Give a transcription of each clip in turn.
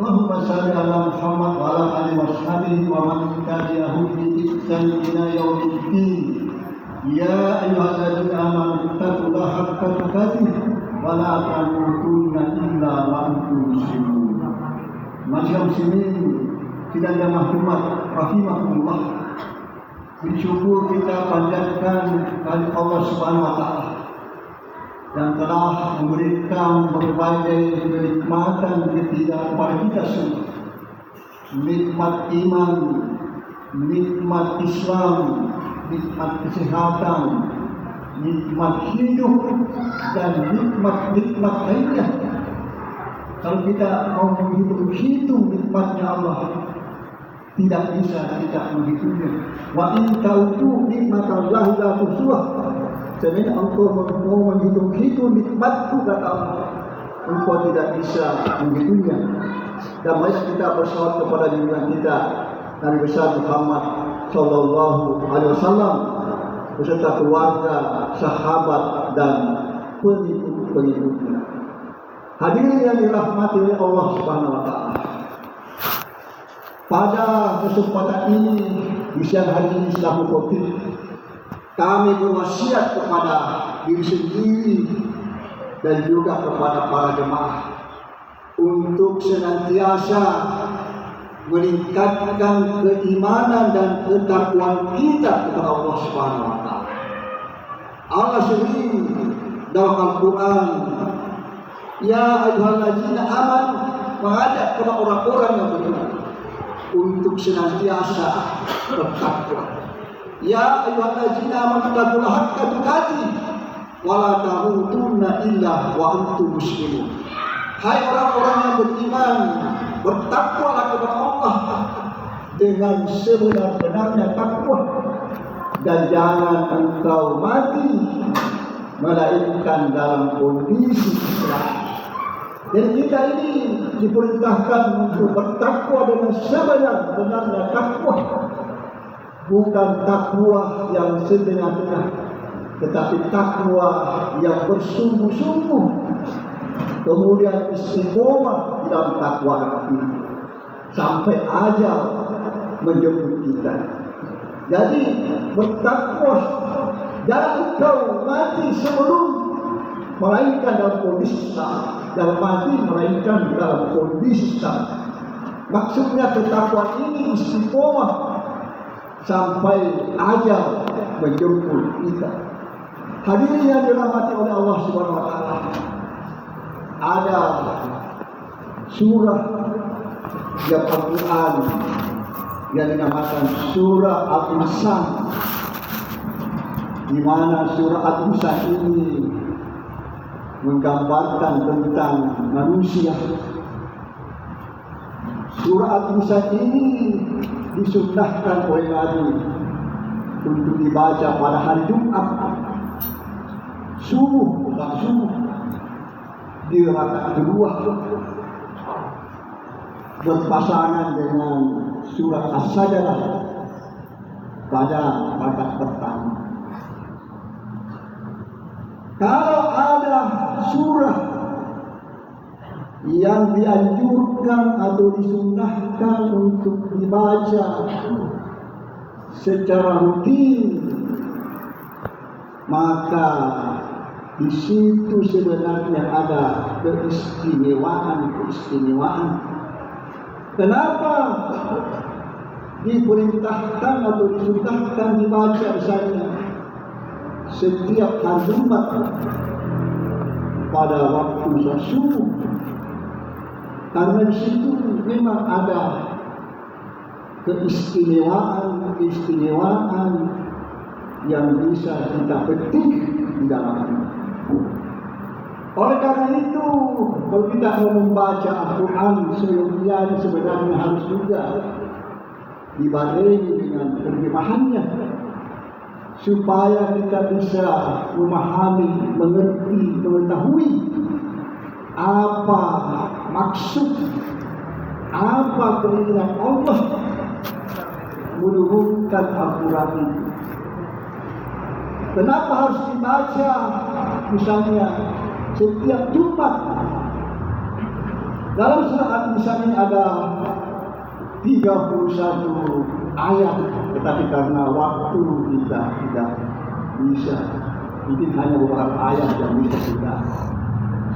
Allahumma salli ala Muhammad wa ala alihi washabihi wa man tabi'ahum bi ihsan ila yaumiddin. Ya ayyuhalladzina amanu taqullaha haqqa tuqatih wa la tamutunna illa wa antum muslimun. Masyaallah muslimin, tidak ada mahlumat rahimahullah. Bersyukur kita panjatkan kepada Allah Subhanahu wa taala yang telah memberikan berbagai kenikmatan kepada kita semua. Nikmat iman, nikmat Islam, nikmat kesehatan, nikmat hidup, dan nikmat lainnya. Kalau kita mau menghitung nikmatnya Allah, tidak bisa kita menghitungnya. Wa in ta'udu nikmatallahi la tuhsuha. Sebenarnya engkau mau menghitung nikmatku, kata Allah, engkau tidak bisa menghitungnya. Dan mari kita bersalawat kepada junjungan kita Nabi besar Muhammad sallallahu alaihi wasallam beserta keluarga, sahabat, dan pengikut-pengikutnya. Hadirin yang dirahmati oleh Allah Subhanahu wa taala. Pada kesempatan ini di siang hari ini selaku Covid, kami berwasiat kepada diri sendiri dan juga kepada para jemaah untuk senantiasa meningkatkan keimanan dan ketakwaan kita kepada Allah Subhanahu wa taala. Allah sendiri dalam Al-Qur'an, ya ayyuhalladzina amanu, mengajak kepada orang-orang yang beriman untuk senantiasa bertakwa. Ya ayyuhalladzina amanu taqullaha haqqa tuqatih wa la tamutunna illa wa antum muslimun. Hai orang-orang yang beriman, bertakwalah kepada Allah dengan sebenar-benarnya takwa, dan jangan engkau mati melainkan dalam kondisi Islam. Dan kita ini diperintahkan untuk bertakwa dengan sebenar-benarnya takwa. Bukan takwa yang setengah-tengah, tetapi takwa yang bersungguh-sungguh, kemudian istiqomah dalam takwa itu sampai ajal menjemput kita. Jadi bertakwa, jangan engkau mati sebelum, melainkan dalam kondisi Islam. Jangan mati melainkan dalam kondisi Islam. Maksudnya ketakwaan ini istiqomah sampai ajal menjemput kita. Hadirin yang dirahmati oleh Allah Subhanahu wa taala, ada surah yang Al-Quran yang dinamakan surah Al-Insan, di mana surah Al-Insan ini menggambarkan tentang manusia. Surah Al-Insan ini disunnahkan oleh Nabi untuk dibaca pada hari Jumat subuh di rakaat kedua, berpasangan dengan surah As-Sajdah pada rakaat pertama. Kalau ada surah yang dianjurkan atau disunnahkan untuk dibaca secara rutin, maka di situ sebenarnya ada keistimewaan. Kenapa diperintahkan atau disunnahkan dibaca misalnya setiap hari Jumat pada waktu subuh? Karena di situ memang ada keistimewaan yang bisa kita petik di dalamnya. Oleh karena itu, kalau kita mau membaca Al-Quran sebenarnya harus juga dibarengi dengan terjemahannya, supaya kita bisa memahami, mengerti, mengetahui apa maksud, apa keinginan Allah menurunkan Al-Quran itu. Kenapa harus dibaca misalnya setiap Jumat Dalam surah An-Nisa ini ada 31 ayat, tetapi karena waktu kita tidak bisa, ini hanya beberapa ayat yang bisa kita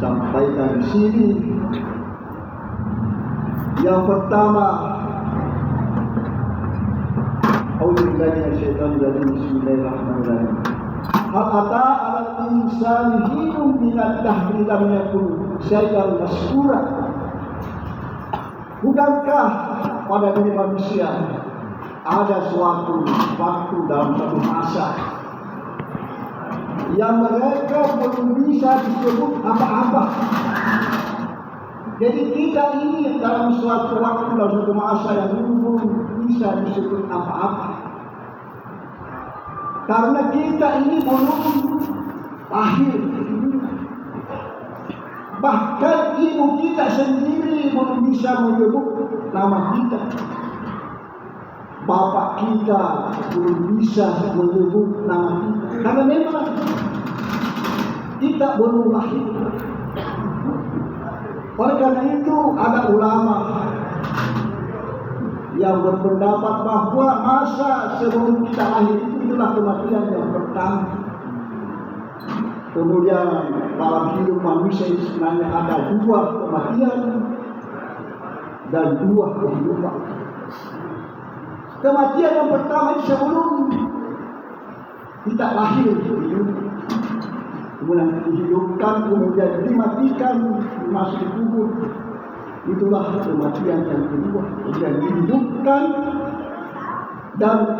sampaikan di sini. Yang pertama, Bismillahirrahmanirrahim. Hal ata ala insani hinum minad dahri lam yakun syai'an masyhura. Bukankah pada diri manusia ada suatu waktu dalam satu masa yang mereka belum bisa disebut apa-apa? Jadi kita ini dalam suatu waktu, dalam suatu masa yang belum bisa disebut apa-apa, karena kita ini belum lahir. Bahkan ibu kita sendiri belum bisa menyebut nama kita. Bapak kita belum bisa menyebut nama kita, karena memang kita belum lahir. Oleh karena itu ada ulama yang berpendapat bahwa masa sebelum kita lahir itu itulah kematian yang pertama. Kemudian dalam hidup manusia itu sebenarnya ada dua kematian dan dua kehidupan. Kematian yang pertama itu sebelum kita lahir, kemudian dihidupkan, kemudian dimatikan, masuk di kubur. Itulah kematian yang kedua. Kemudian dihidupkan dan